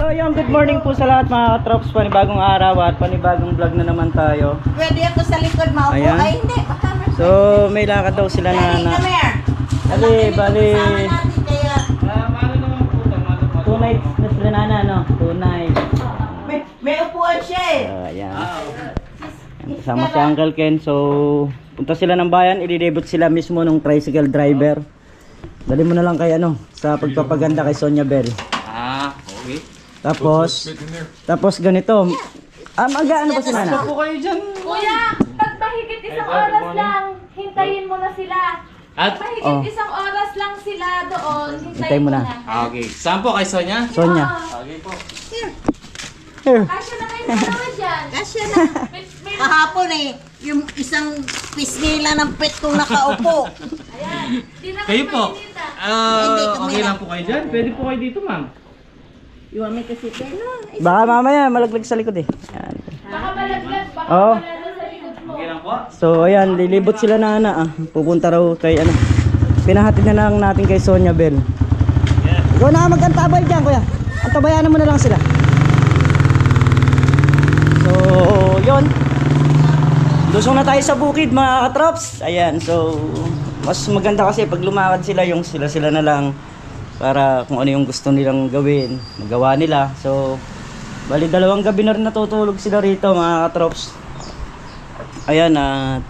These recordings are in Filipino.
So yung good morning po sa lahat mga katrops. Panibagong araw at panibagong vlog na naman tayo. Pwede ako sa likod maupo. Ayan. Ay hindi. Baka So may lakad daw sila na bali tunay na sila na no? Tunay. May upuan siya eh. Ayan. Kasama si Uncle Ken. So punta sila ng bayan. I-debut sila mismo ng tricycle driver. Dali mo na lang kay ano sa pagpapaganda kay Sonia Bell. Okay. Tapos ganito. Mag-ano ba si Nana? Po kayo dyan. Kuya, pag mahigit isang oras lang, hintayin mo na sila. At, Mahigit isang oras lang sila doon, Hintayin hintayin mo mo na. na. okay. Saan po kay Sonia? Sonia. Okay po. Here. Kasya na kayo dalawa dyan. Kasya na. Kahapon eh, yung isang pisngila ng pet kong nakaupo. Ayan. Di na Kayo po. mainita. Hindi kami Okay lang. lang po kayo dyan. Pwede po kayo dito, ma'am. Iwan may kasi peno. Baka mamaya malaglag sa likod eh. Ayan. Baka malaglag, baka Oo. malalo sa likod mo. Okay lang po. So ayan, lilibot sila na pupunta raw kay ano. Pinahatid na lang natin kay Sonia Bell. Ikaw na magkantabay dyan kuya. Antabayanan mo na lang sila. So yun. Lusong na tayo sa bukid mga katrops. Ayan, so mas maganda kasi pag lumakad sila yung sila na lang para kung ano yung gusto nilang gawin, magawa nila. So bali 2 gabi na rin natutulog sila rito mga katrops. Ayan at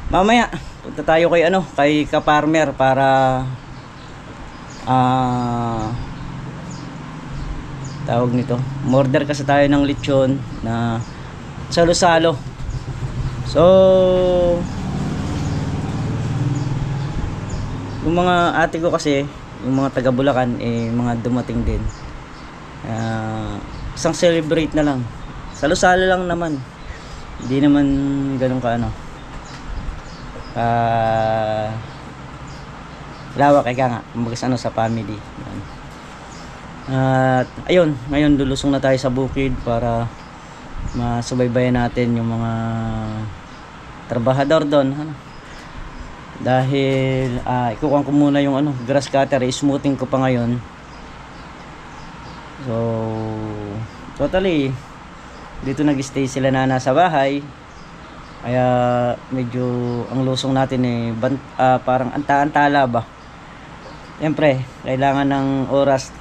mamaya punta tayo kay ano, kay Ka-Farmer para tawag nito. Order kasi tayo ng lechon na salo-salo. So yung mga ate ko kasi, yung mga taga Bulacan eh mga dumating din. Isang celebrate na lang. Salo-salo lang naman. Hindi naman ganun ka ano. Lawak kaya nga, kumbaga ano sa family. At ayun, ngayon lulusong na tayo sa bukid para masubaybayan natin yung mga trabahador doon, ano. Dahil ikukuha ko muna yung ano, grass cutter, smoothing ko pa ngayon. So totally dito nag-stay sila na nasa bahay. Kaya medyo ang lusong natin eh parang anta-antala ba. Siyempre, kailangan ng oras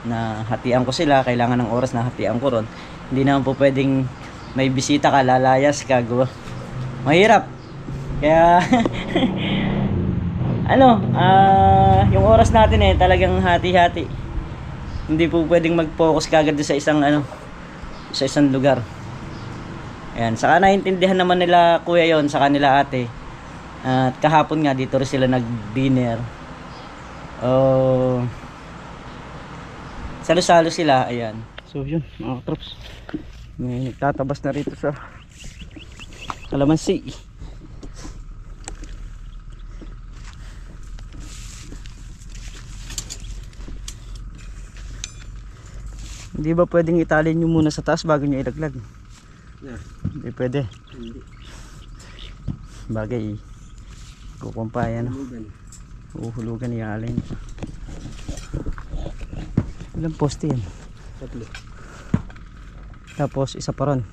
na hatian ko sila, kailangan ng oras na hatian ko ron. Hindi naman po pwedeng may bisita ka, lalayas ka, mahirap. Kaya ano, yung oras natin eh talagang hati-hati. Hindi po pwedeng mag-focus kagad sa isang ano, sa isang lugar. Ayan, saka naintindihan naman nila kuya yon sa kanila ate. At kahapon nga dito rin sila nag-dinner. Salo-salo sila, ayan. So yun, mga troops. May nagtatabas na rito sa kalamansi. Hindi ba pwedeng italin nyo muna sa taas bago nyo ilaglag? Yeah. Hindi pwede. Hindi. Bagay kukumpayan. Uhulugan ialin. Ilang poste yan? 3. Tapos isa pa ron.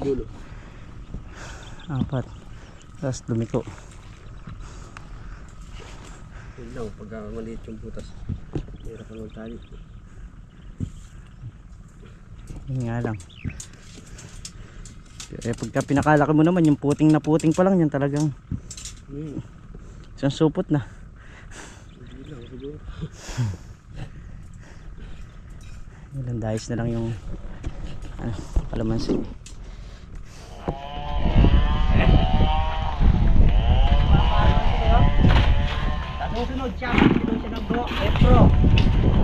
Dulo. 4. Tapos dumiko. Yun lang, pagka maliit yung butas. Hirap ang magtali. Yun nga lang. Pagka pinakalaki mo naman yung puting na puting pa lang yan talagang isang supot na. Hindi lang siguro. Ilang dahis na lang yung ano, kalamansi. Susunod siya, susunod siya ng GoPro Pro.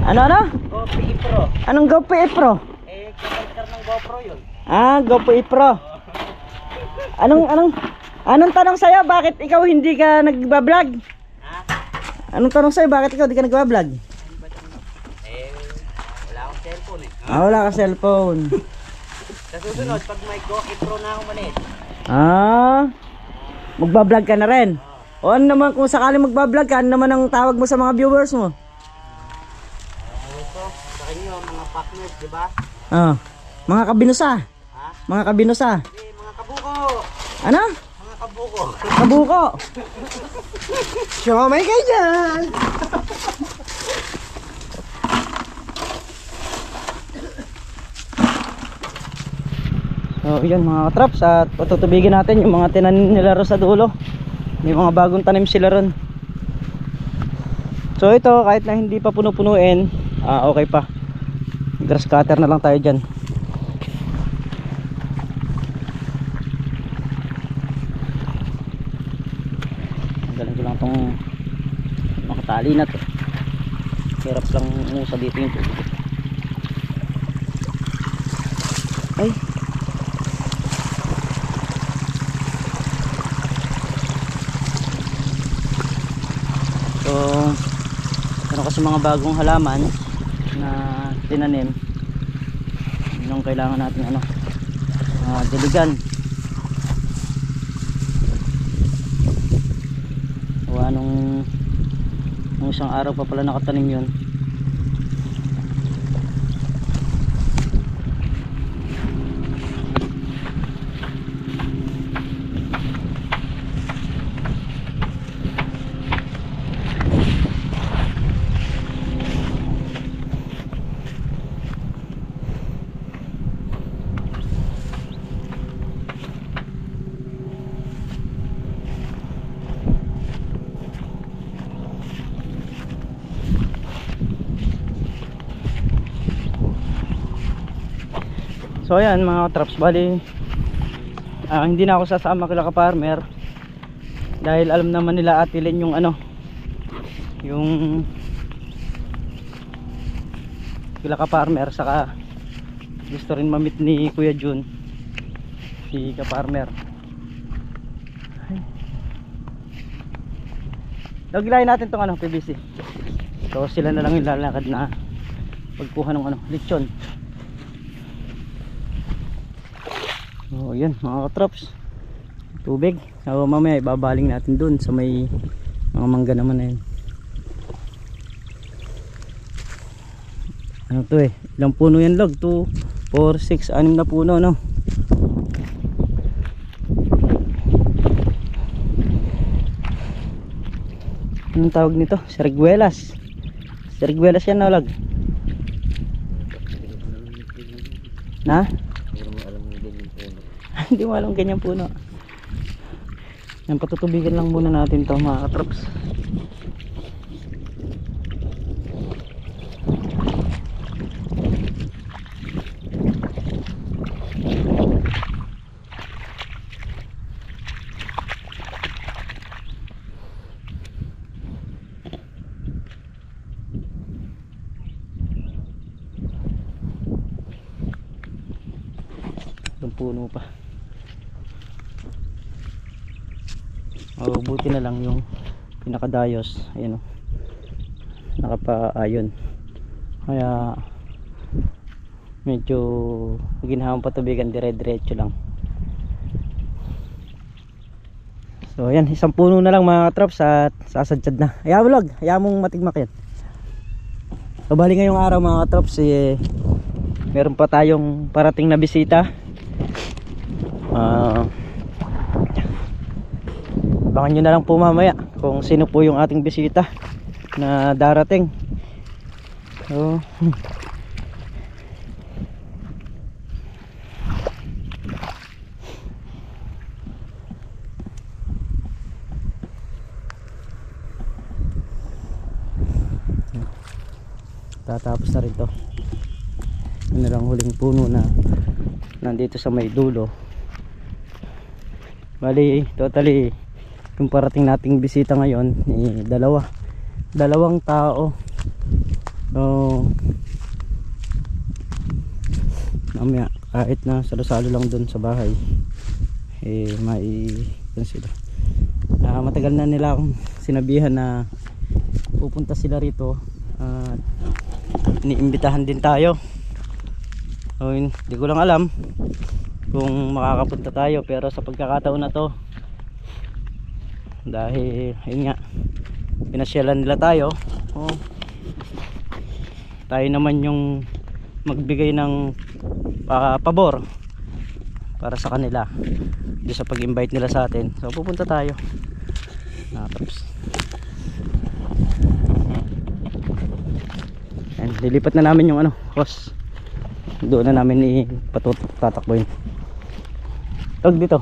Ano? GoPro Pro. Anong GoPro Pro? Eh, kapalkar ng GoPro yun. GoPro Pro. Anong tanong sa'yo? Bakit ikaw hindi ka nagbablog? Anong tanong sa'yo? Bakit ikaw hindi ka nagbablog? Wala akong cellphone eh. Wala ka cellphone. Sa susunod, pag may GoPro na ako maliit. Magbablog ka na rin. O ano naman kung sakaling magbablog ka, ano naman ang tawag mo sa mga viewers mo? Saka akin yun, mga partners, di ba? Ah, mga kabinusa. Ha? Mga kabinusa. Hindi, mga kabuko. Ano? Mga kabuko. Kabuko. Siomay kayo dyan! So yan mga katraps, at patutubigin natin yung mga tinanim nila ro sa dulo. May mga bagong tanim sila ron. So ito, kahit na hindi pa puno-punuin, okay pa. Grass cutter na lang tayo dyan. Galing ko lang itong makatali na to. Hirap lang sa dito yung tubig. Ay, so ano kasi mga bagong halaman na tinanim, yung kailangan natin diligan. Nung isang araw pa pala nakatanim yun. So ayan mga traps, bali hindi na ako sasama kila ka-farmer dahil alam naman nila Ate Len yung yung kila ka-farmer, saka gusto rin mamit ni Kuya Jun si ka-farmer. Lagilayin natin tong PVC. So sila na lang yung lalakad na pagkuha ng lechon. Oh, yan mga katrops, tubig. So mamaya ibabaling natin dun sa may mga mangga naman na yun. Ano to ilang puno yan log? 2, 4, 6, 6 na puno no? Anong tawag nito? Sariguelas. Sariguelas yan na log? Na? Hindi mo alam ganyan puno. Yan, patutubigan lang muna natin to mga katrops. Yung puno pa. Buti na lang yung pinakadayos, ayan nakapaayon, kaya medyo ginahawang patubigan, dire-diretso lang. So ayan, isang puno na lang mga katrops at sasadyad na. Ayaw vlog, ayaw mong matigmak yan. So bali ngayong araw mga katrops, meron pa tayong parating na bisita. Abangan nyo na lang po mamaya kung sino po yung ating bisita na darating. So tatapos na rin to. Ano lang huling puno na nandito sa may dulo. Bali totally yung parating nating bisita ngayon dalawang tao. So mamaya kahit na salo-salo lang dun sa bahay sila. Matagal na nila akong sinabihan na pupunta sila rito at iniimbitahan din tayo. So hindi ko lang alam kung makakapunta tayo, pero sa pagkakataon na to, dahil yun nga pinasyalan nila tayo, tayo naman yung magbigay ng pabor para sa kanila doon sa pag-invite nila sa atin. So pupunta tayo. Tapos and lilipat na namin yung hose. Doon na namin tatakbuhin. Tog dito.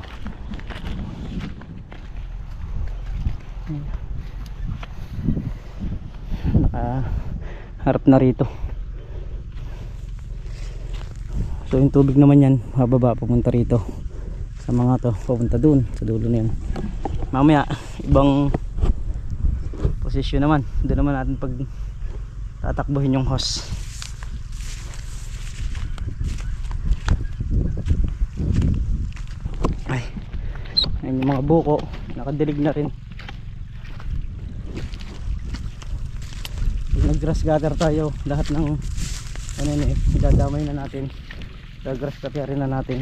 Harap na rito. So yung tubig naman yan mababa pupunta rito sa mga to, pupunta dun sa dulo na yan. Mamaya ibang posisyon naman, doon naman natin pag tatakbuhin yung hose. Ay, ayan yung mga buko, nakadilig na rin. Nag-grass gather tayo, lahat ng dadamay na natin, grass gather na natin.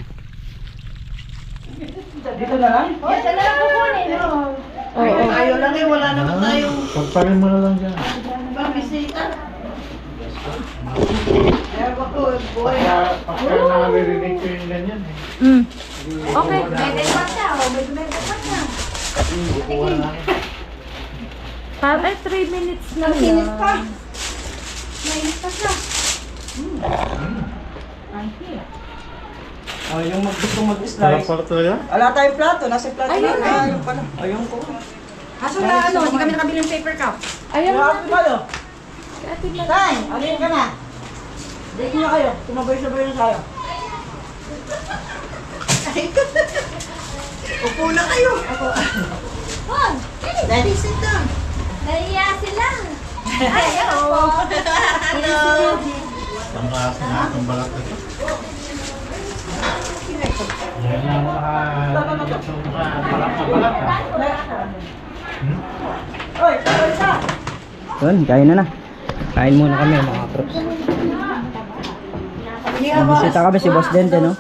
Dito na lang? Yan na lang kukunin. Tayo lang wala naman tayong Pagparin mo na lang dyan. pambisita. Kaya ako, boy. Pagka naririnig ko yung ganyan eh. Okay, may depat ka. May depat ka. Ay, 3 minutes lang yan. Init pa. Mainit pa siya. Yung gustong Sarap mag-slice. pala talaga? Wala tayong plato, nasa plato Ayun na. na. Ayun pala. Ayun ko. Kaso na hindi kami nakabili ng paper cup. Ayaw na. Grabe kayo. Atin na. Tay, alin ka na. Dito na kayo. Tumabay-sabay na tayo. Upo na kayo. Hon, Daddy, sit down. nahiya sila. Ayaw. Ang klase na itong balat ito. Yan yung balat na balat ha. Yun, kain na. Kain muna kami mga props. Bisita kami si Boss Dente, no?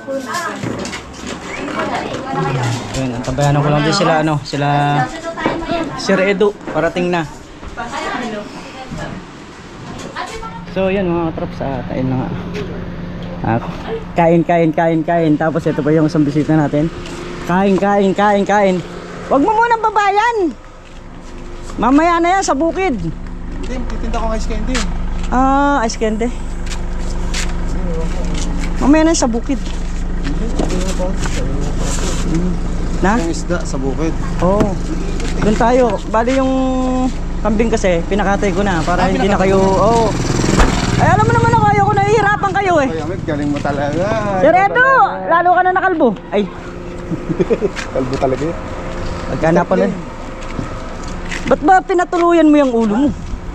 Yun, antabayan ko lang din sila, sila Sir Edu, parating na. So yun mga props, kain na nga. Kain. Tapos ito pa yung isang bisita natin. Kain. Huwag mo munang babayan. Mamaya na yan sa bukid. Hindi, titinda ko ng ice candy. Ice candy. Mamaya na yan sa bukid. Na? Yung isda sa bukid. Oo. Doon tayo. Bali yung kambing kasi, pinakatay ko na para hindi na kayo, Ay, alam mo naman ako, ayoko nahihirapan kayo eh. Ay, Amit, galing mo talaga. Sir Edo, lalo ka na nakalbo. Ay, Kalbo talaga yun. pagkana pala. Ba't ba pinatuluyan mo yung ulo mo?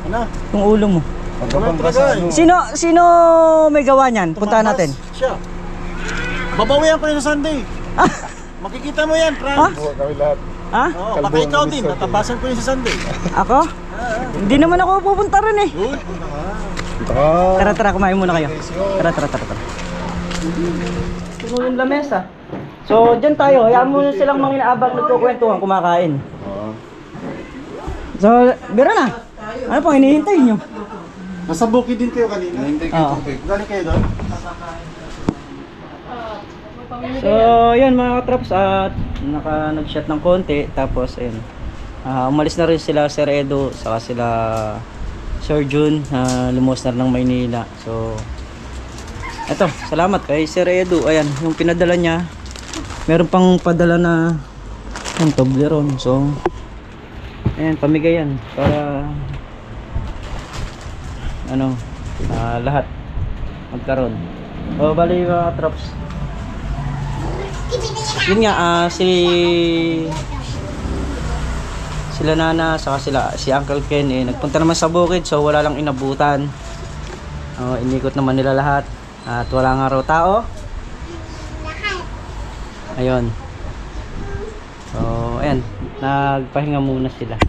Ano? Yung ulo mo. Pagkabang sa ano. Sino may gawa niyan? Puntahan natin. Siya. Babawian ko yun sa Sunday. Makikita mo yan, Frank. Ha? Kami lahat. Ha? Oo, baka ikaw din. Natabasan ko yun sa Sunday. Ako? Hindi naman ako pupunta rin eh. Tara, kumain muna kayo. Tara. Ito yung lamesa. So, dyan tayo. Hayaan mo silang mga inaabang nagkukwentuhan, kumakain. So, bira na. Ano pang hinihintay nyo? Nasa bukid din kayo kanina. Hindi Oo. Galing kayo doon? So, yun mga katraps, at nag-shot ng konti. Tapos, ayun. Umalis na rin sila Sir Edo, saka sila Sir Jun, lumos na rin ng Maynila. So, eto, salamat kay Sir Edo. Ayan, yung pinadala niya, meron pang padala na yung Toblerone. So, ayan, pamigay yan para lahat magkaroon. So, bali mga katraps, yun nga, sila Nana, saka si Uncle Ken nagpunta naman sa bukid, so wala lang inabutan. Inikot naman nila lahat at wala nga raw tao. Ayun. So ayan, nagpahinga muna sila.